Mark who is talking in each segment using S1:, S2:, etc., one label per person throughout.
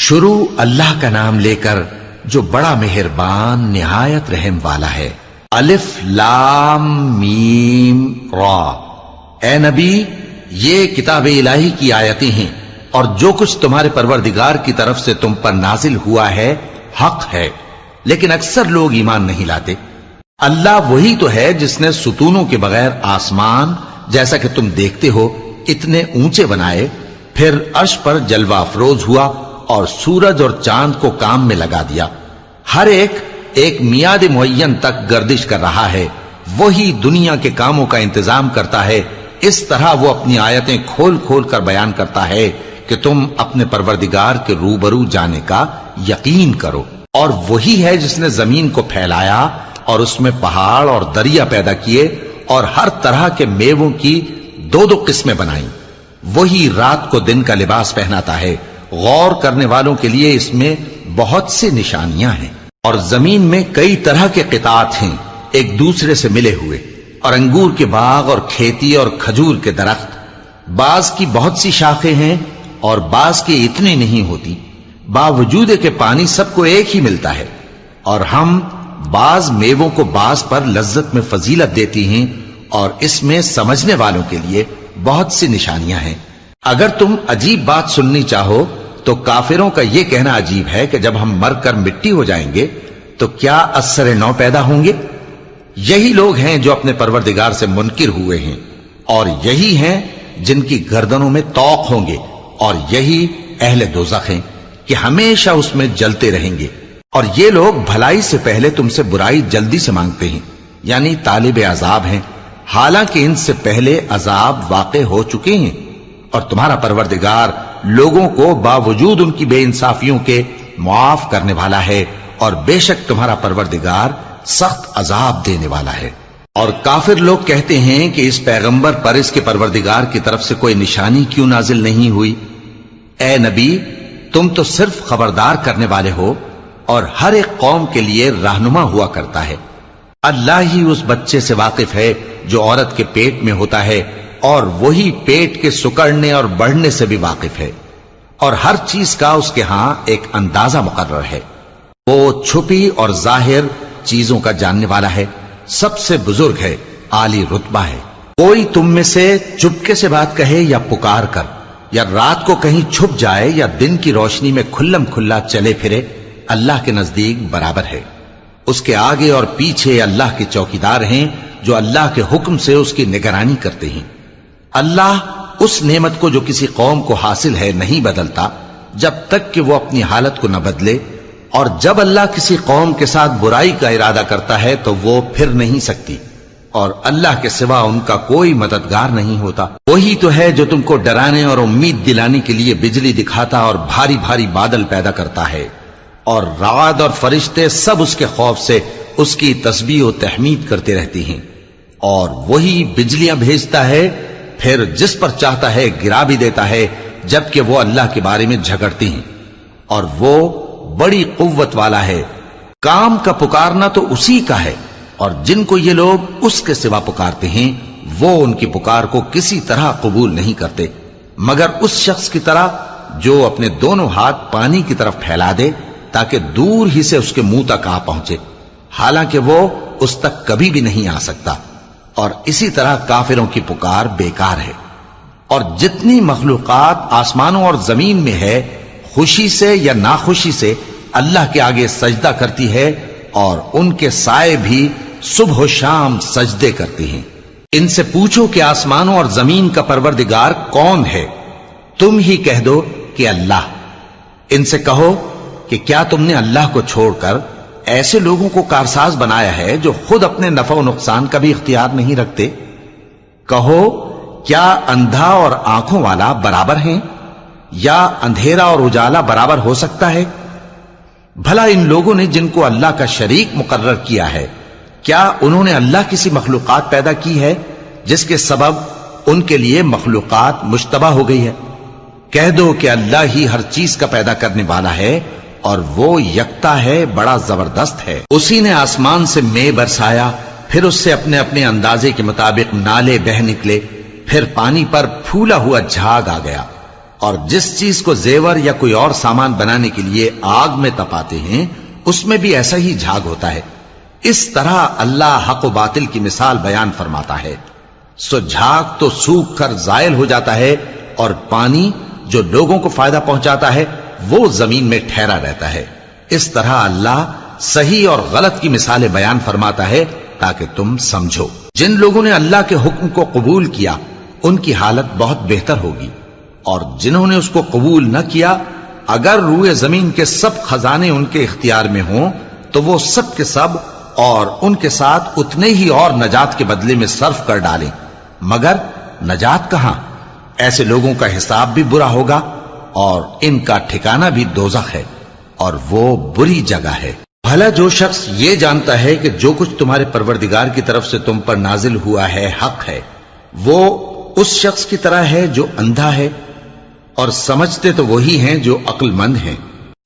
S1: شروع اللہ کا نام لے کر جو بڑا مہربان نہایت رحم والا ہے۔ الف لام میم را۔ اے نبی، یہ کتاب الہی کی آیتیں ہیں اور جو کچھ تمہارے پروردگار کی طرف سے تم پر نازل ہوا ہے حق ہے، لیکن اکثر لوگ ایمان نہیں لاتے۔ اللہ وہی تو ہے جس نے ستونوں کے بغیر آسمان جیسا کہ تم دیکھتے ہو اتنے اونچے بنائے، پھر عرش پر جلوہ افروز ہوا اور سورج اور چاند کو کام میں لگا دیا۔ ہر ایک میعاد معین تک گردش کر رہا ہے۔ وہی دنیا کے کاموں کا انتظام کرتا ہے۔ اس طرح وہ اپنی آیتیں کھول کھول کر بیان کرتا ہے کہ تم اپنے پروردگار کے روبرو جانے کا یقین کرو۔ اور وہی ہے جس نے زمین کو پھیلایا اور اس میں پہاڑ اور دریا پیدا کیے اور ہر طرح کے میووں کی دو دو قسمیں بنائیں۔ وہی رات کو دن کا لباس پہناتا ہے۔ غور کرنے والوں کے لیے اس میں بہت سی نشانیاں ہیں۔ اور زمین میں کئی طرح کے قطعات ہیں ایک دوسرے سے ملے ہوئے، اور انگور کے باغ اور کھیتی اور کھجور کے درخت۔ بعض کی بہت سی شاخیں ہیں اور بعض کی اتنی نہیں ہوتی، باوجود کہ پانی سب کو ایک ہی ملتا ہے۔ اور ہم بعض میووں کو بعض پر لذت میں فضیلت دیتی ہیں، اور اس میں سمجھنے والوں کے لیے بہت سی نشانیاں ہیں۔ اگر تم عجیب بات سننی چاہو تو کافروں کا یہ کہنا عجیب ہے کہ جب ہم مر کر مٹی ہو جائیں گے تو کیا اثر نو پیدا ہوں گے؟ یہی لوگ ہیں جو اپنے پروردگار سے منکر ہوئے ہیں، اور یہی ہیں جن کی گردنوں میں طوق ہوں گے، اور یہی اہل دوزخ ہیں کہ ہمیشہ اس میں جلتے رہیں گے۔ اور یہ لوگ بھلائی سے پہلے تم سے برائی جلدی سے مانگتے ہیں، یعنی طالب عذاب ہیں، حالانکہ ان سے پہلے عذاب واقع ہو چکے ہیں۔ اور تمہارا پروردگار لوگوں کو باوجود ان کی بے انصافیوں کے معاف کرنے والا ہے، اور بے شک تمہارا پروردگار سخت عذاب دینے والا ہے۔ اور کافر لوگ کہتے ہیں کہ اس پیغمبر پر اس کے پروردگار کی طرف سے کوئی نشانی کیوں نازل نہیں ہوئی؟ اے نبی، تم تو صرف خبردار کرنے والے ہو، اور ہر ایک قوم کے لیے رہنما ہوا کرتا ہے۔ اللہ ہی اس بچے سے واقف ہے جو عورت کے پیٹ میں ہوتا ہے، اور وہی پیٹ کے سکڑنے اور بڑھنے سے بھی واقف ہے، اور ہر چیز کا اس کے ہاں ایک اندازہ مقرر ہے۔ وہ چھپی اور ظاہر چیزوں کا جاننے والا ہے، سب سے بزرگ ہے، عالی رتبہ ہے۔ کوئی تم میں سے چپکے سے بات کہے یا پکار کر، یا رات کو کہیں چھپ جائے یا دن کی روشنی میں کھلم کھلا چلے پھرے، اللہ کے نزدیک برابر ہے۔ اس کے آگے اور پیچھے اللہ کے چوکیدار ہیں جو اللہ کے حکم سے اس کی نگرانی کرتے ہیں۔ اللہ اس نعمت کو جو کسی قوم کو حاصل ہے نہیں بدلتا جب تک کہ وہ اپنی حالت کو نہ بدلے، اور جب اللہ کسی قوم کے ساتھ برائی کا ارادہ کرتا ہے تو وہ پھر نہیں سکتی، اور اللہ کے سوا ان کا کوئی مددگار نہیں ہوتا۔ وہی تو ہے جو تم کو ڈرانے اور امید دلانے کے لیے بجلی دکھاتا اور بھاری بھاری بادل پیدا کرتا ہے، اور رعد اور فرشتے سب اس کے خوف سے اس کی تسبیح و تحمید کرتے رہتے ہیں۔ اور وہی بجلیاں بھیجتا ہے، پھر جس پر چاہتا ہے گرا بھی دیتا ہے، جبکہ وہ اللہ کے بارے میں جھگڑتے ہیں، اور وہ بڑی قوت والا ہے۔ کام کا پکارنا تو اسی کا ہے، اور جن کو یہ لوگ اس کے سوا پکارتے ہیں وہ ان کی پکار کو کسی طرح قبول نہیں کرتے، مگر اس شخص کی طرح جو اپنے دونوں ہاتھ پانی کی طرف پھیلا دے تاکہ دور ہی سے اس کے منہ تک آ پہنچے، حالانکہ وہ اس تک کبھی بھی نہیں آ سکتا۔ اور اسی طرح کافروں کی پکار بیکار ہے۔ اور جتنی مخلوقات آسمانوں اور زمین میں ہے، خوشی سے یا ناخوشی سے اللہ کے آگے سجدہ کرتی ہے، اور ان کے سائے بھی صبح و شام سجدے کرتے ہیں۔ ان سے پوچھو کہ آسمانوں اور زمین کا پروردگار کون ہے؟ تم ہی کہہ دو کہ اللہ۔ ان سے کہو کہ کیا تم نے اللہ کو چھوڑ کر ایسے لوگوں کو کارساز بنایا ہے جو خود اپنے نفع و نقصان کا بھی اختیار نہیں رکھتے؟ کہو کیا اندھا اور آنکھوں والا برابر ہیں، یا اندھیرا اور اجالا برابر ہو سکتا ہے؟ بھلا ان لوگوں نے جن کو اللہ کا شریک مقرر کیا ہے، کیا انہوں نے اللہ کسی مخلوقات پیدا کی ہے جس کے سبب ان کے لیے مخلوقات مشتبہ ہو گئی ہے؟ کہہ دو کہ اللہ ہی ہر چیز کا پیدا کرنے والا ہے، اور وہ یکتا ہے، بڑا زبردست ہے۔ اسی نے آسمان سے مے برسایا، پھر اس سے اپنے اپنے اندازے کے مطابق نالے بہہ نکلے، پھر پانی پر پھولا ہوا جھاگ آ گیا، اور جس چیز کو زیور یا کوئی اور سامان بنانے کے لیے آگ میں تپاتے ہیں اس میں بھی ایسا ہی جھاگ ہوتا ہے. اس طرح اللہ حق و باطل کی مثال بیان فرماتا ہے. سو جھاگ تو سوکھ کر زائل ہو جاتا ہے اور پانی جو لوگوں کو فائدہ پہنچاتا ہے وہ زمین میں ٹھہرا رہتا ہے. اس طرح اللہ صحیح اور غلط کی مثالیں بیان فرماتا ہے تاکہ تم سمجھو. جن لوگوں نے اللہ کے حکم کو قبول کیا ان کی حالت بہت بہتر ہوگی، اور جنہوں نے اس کو قبول نہ کیا اگر روئے زمین کے سب خزانے ان کے اختیار میں ہوں تو وہ سب کے سب اور ان کے ساتھ اتنے ہی اور نجات کے بدلے میں صرف کر ڈالیں، مگر نجات کہاں؟ ایسے لوگوں کا حساب بھی برا ہوگا اور ان کا ٹھکانہ بھی دوزخ ہے، اور وہ بری جگہ ہے. بھلا جو شخص یہ جانتا ہے کہ جو کچھ تمہارے پروردگار کی طرف سے تم پر نازل ہوا ہے حق ہے، وہ اس شخص کی طرح ہے جو اندھا ہے، اور سمجھتے تو وہی ہیں جو عقل مند ہیں،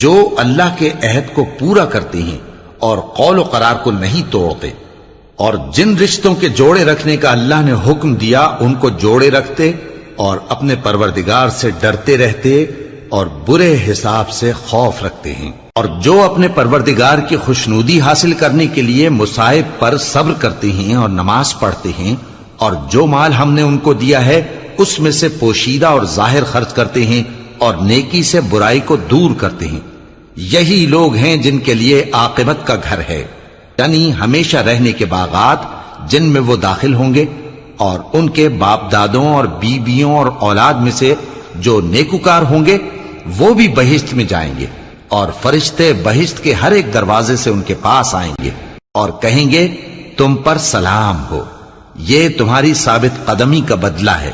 S1: جو اللہ کے عہد کو پورا کرتے ہیں اور قول و قرار کو نہیں توڑتے، اور جن رشتوں کے جوڑے رکھنے کا اللہ نے حکم دیا ان کو جوڑے رکھتے اور اپنے پروردگار سے ڈرتے رہتے اور برے حساب سے خوف رکھتے ہیں. اور جو اپنے پروردگار کی خوشنودی حاصل کرنے کے لیے مصائب پر صبر کرتے ہیں اور نماز پڑھتے ہیں، اور جو مال ہم نے ان کو دیا ہے اس میں سے پوشیدہ اور ظاہر خرچ کرتے ہیں اور نیکی سے برائی کو دور کرتے ہیں، یہی لوگ ہیں جن کے لیے عاقبت کا گھر ہے، یعنی ہمیشہ رہنے کے باغات جن میں وہ داخل ہوں گے، اور ان کے باپ دادوں اور بیویوں اور اولاد میں سے جو نیکوکار ہوں گے وہ بھی بہشت میں جائیں گے، اور فرشتے بہشت کے ہر ایک دروازے سے ان کے پاس آئیں گے اور کہیں گے تم پر سلام ہو، یہ تمہاری ثابت قدمی کا بدلہ ہے،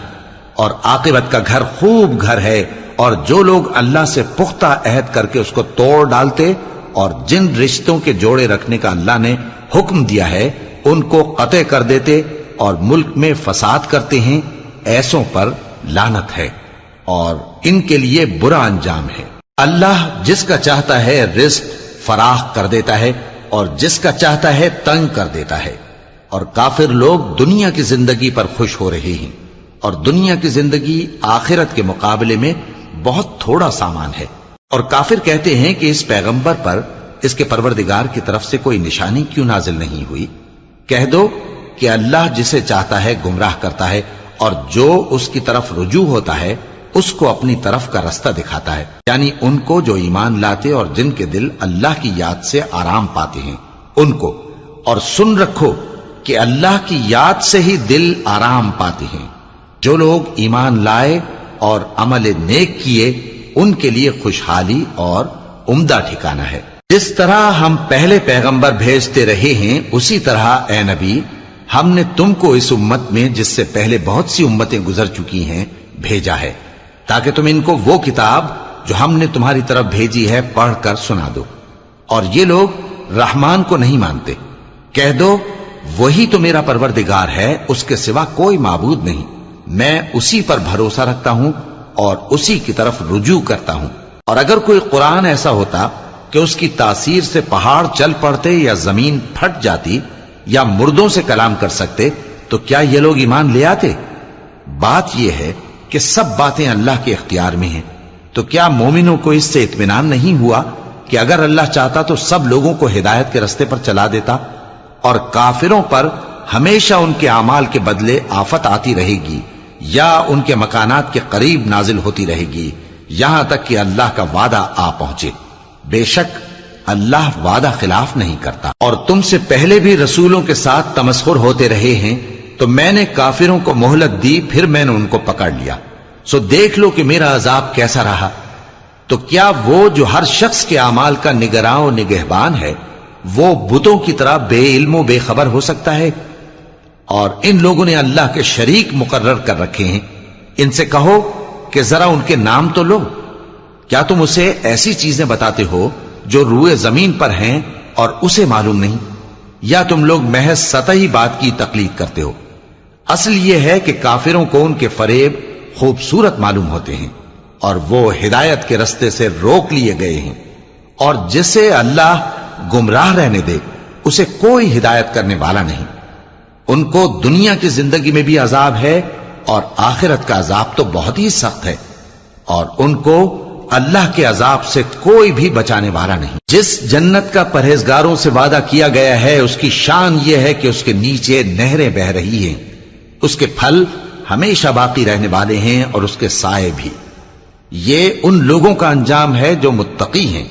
S1: اور عاقبت کا گھر خوب گھر ہے. اور جو لوگ اللہ سے پختہ عہد کر کے اس کو توڑ ڈالتے اور جن رشتوں کے جوڑے رکھنے کا اللہ نے حکم دیا ہے ان کو قطع کر دیتے اور ملک میں فساد کرتے ہیں، ایسوں پر لعنت ہے اور ان کے لیے برا انجام ہے. اللہ جس کا چاہتا ہے رزق فراخ کر دیتا ہے اور جس کا چاہتا ہے تنگ کر دیتا ہے، اور کافر لوگ دنیا کی زندگی پر خوش ہو رہے ہیں، اور دنیا کی زندگی آخرت کے مقابلے میں بہت تھوڑا سامان ہے. اور کافر کہتے ہیں کہ اس پیغمبر پر اس کے پروردگار کی طرف سے کوئی نشانی کیوں نازل نہیں ہوئی؟ کہہ دو کہ اللہ جسے چاہتا ہے گمراہ کرتا ہے، اور جو اس کی طرف رجوع ہوتا ہے اس کو اپنی طرف کا رستہ دکھاتا ہے، یعنی ان کو جو ایمان لاتے اور جن کے دل اللہ کی یاد سے آرام پاتے ہیں ان کو. اور سن رکھو کہ اللہ کی یاد سے ہی دل آرام پاتے ہیں. جو لوگ ایمان لائے اور عمل نیک کیے ان کے لیے خوشحالی اور عمدہ ٹھکانہ ہے. جس طرح ہم پہلے پیغمبر بھیجتے رہے ہیں اسی طرح اے نبی ہم نے تم کو اس امت میں جس سے پہلے بہت سی امتیں گزر چکی ہیں بھیجا ہے، تاکہ تم ان کو وہ کتاب جو ہم نے تمہاری طرف بھیجی ہے پڑھ کر سنا دو. اور یہ لوگ رحمان کو نہیں مانتے. کہہ دو وہی تو میرا پروردگار ہے، اس کے سوا کوئی معبود نہیں، میں اسی پر بھروسہ رکھتا ہوں اور اسی کی طرف رجوع کرتا ہوں. اور اگر کوئی قرآن ایسا ہوتا کہ اس کی تاثیر سے پہاڑ چل پڑتے یا زمین پھٹ جاتی یا مردوں سے کلام کر سکتے تو کیا یہ لوگ ایمان لے آتے؟ بات یہ ہے کہ سب باتیں اللہ کے اختیار میں ہیں. تو کیا مومنوں کو اس سے اطمینان نہیں ہوا کہ اگر اللہ چاہتا تو سب لوگوں کو ہدایت کے رستے پر چلا دیتا؟ اور کافروں پر ہمیشہ ان کے اعمال کے بدلے آفت آتی رہے گی یا ان کے مکانات کے قریب نازل ہوتی رہے گی یہاں تک کہ اللہ کا وعدہ آ پہنچے. بے شک اللہ وعدہ خلاف نہیں کرتا. اور تم سے پہلے بھی رسولوں کے ساتھ تمسخر ہوتے رہے ہیں تو میں نے کافروں کو مہلت دی، پھر میں نے ان کو پکڑ لیا. سو دیکھ لو کہ میرا عذاب کیسا رہا. تو کیا وہ جو ہر شخص کے اعمال کا نگراں و نگہبان ہے وہ بتوں کی طرح بے علم و بے خبر ہو سکتا ہے؟ اور ان لوگوں نے اللہ کے شریک مقرر کر رکھے ہیں. ان سے کہو کہ ذرا ان کے نام تو لو. کیا تم اسے ایسی چیزیں بتاتے ہو جو روئے زمین پر ہیں اور اسے معلوم نہیں، یا تم لوگ محض سطحی بات کی تقلید کرتے ہو؟ اصل یہ ہے کہ کافروں کو ان کے فریب خوبصورت معلوم ہوتے ہیں اور وہ ہدایت کے رستے سے روک لیے گئے ہیں. اور جسے اللہ گمراہ رہنے دے اسے کوئی ہدایت کرنے والا نہیں. ان کو دنیا کی زندگی میں بھی عذاب ہے اور آخرت کا عذاب تو بہت ہی سخت ہے. اور ان کو اللہ کے عذاب سے کوئی بھی بچانے والا نہیں۔ جس جنت کا پرہیزگاروں سے وعدہ کیا گیا ہے اس کی شان یہ ہے کہ اس کے نیچے نہریں بہ رہی ہیں، اس کے پھل ہمیشہ باقی رہنے والے ہیں اور اس کے سائے بھی۔ یہ ان لوگوں کا انجام ہے جو متقی ہیں،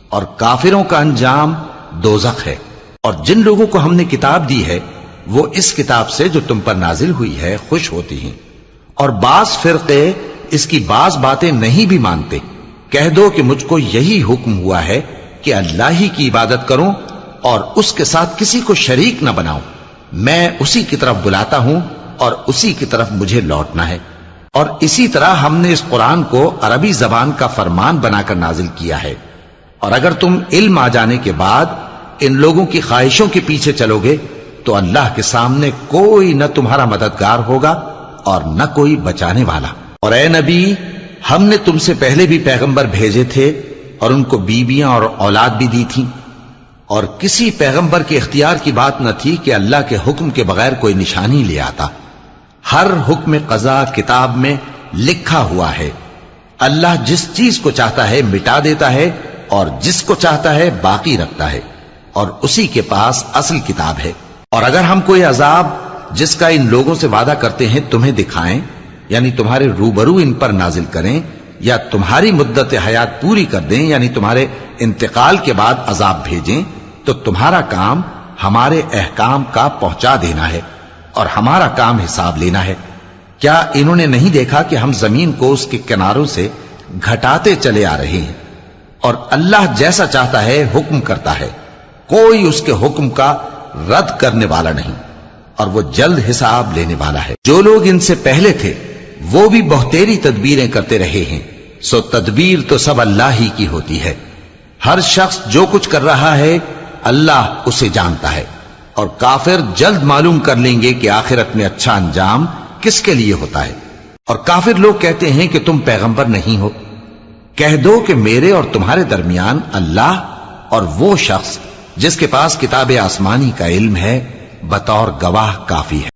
S1: اور کافروں کا انجام دوزخ ہے۔ اور جن لوگوں کو ہم نے کتاب دی ہے وہ اس کتاب سے جو تم پر نازل ہوئی ہے خوش ہوتی ہیں، اور بعض فرقے اس کی بعض باتیں نہیں بھی مانتے۔ کہہ دو کہ مجھ کو یہی حکم ہوا ہے کہ اللہ ہی کی عبادت کروں اور اس کے ساتھ کسی کو شریک نہ بناؤں۔ میں اسی کی طرف بلاتا ہوں اور اسی کی طرف مجھے لوٹنا ہے۔ اور اسی طرح ہم نے اس قرآن کو عربی زبان کا فرمان بنا کر نازل کیا ہے، اور اگر تم علم آ جانے کے بعد ان لوگوں کی خواہشوں کے پیچھے چلو گے تو اللہ کے سامنے کوئی نہ تمہارا مددگار ہوگا اور نہ کوئی بچانے والا۔ اور اے نبی، ہم نے تم سے پہلے بھی پیغمبر بھیجے تھے اور ان کو بیویاں اور اولاد بھی دی تھی، اور کسی پیغمبر کے اختیار کی بات نہ تھی کہ اللہ کے حکم کے بغیر کوئی نشانی لے آتا۔ ہر حکم قضا کتاب میں لکھا ہوا ہے۔ اللہ جس چیز کو چاہتا ہے مٹا دیتا ہے اور جس کو چاہتا ہے باقی رکھتا ہے، اور اسی کے پاس اصل کتاب ہے۔ اور اگر ہم کوئی عذاب جس کا ان لوگوں سے وعدہ کرتے ہیں تمہیں دکھائیں، یعنی تمہارے روبرو ان پر نازل کریں، یا تمہاری مدت حیات پوری کر دیں، یعنی تمہارے انتقال کے بعد عذاب بھیجیں، تو تمہارا کام ہمارے احکام کا پہنچا دینا ہے اور ہمارا کام حساب لینا ہے۔ کیا انہوں نے نہیں دیکھا کہ ہم زمین کو اس کے کناروں سے گھٹاتے چلے آ رہے ہیں، اور اللہ جیسا چاہتا ہے حکم کرتا ہے، کوئی اس کے حکم کا رد کرنے والا نہیں، اور وہ جلد حساب لینے والا ہے۔ جو لوگ ان سے پہلے تھے وہ بھی بہتیری تدبیریں کرتے رہے ہیں، سو تدبیر تو سب اللہ ہی کی ہوتی ہے۔ ہر شخص جو کچھ کر رہا ہے اللہ اسے جانتا ہے، اور کافر جلد معلوم کر لیں گے کہ آخرت میں اچھا انجام کس کے لیے ہوتا ہے۔ اور کافر لوگ کہتے ہیں کہ تم پیغمبر نہیں ہو۔ کہہ دو کہ میرے اور تمہارے درمیان اللہ اور وہ شخص جس کے پاس کتاب آسمانی کا علم ہے بطور گواہ کافی ہے۔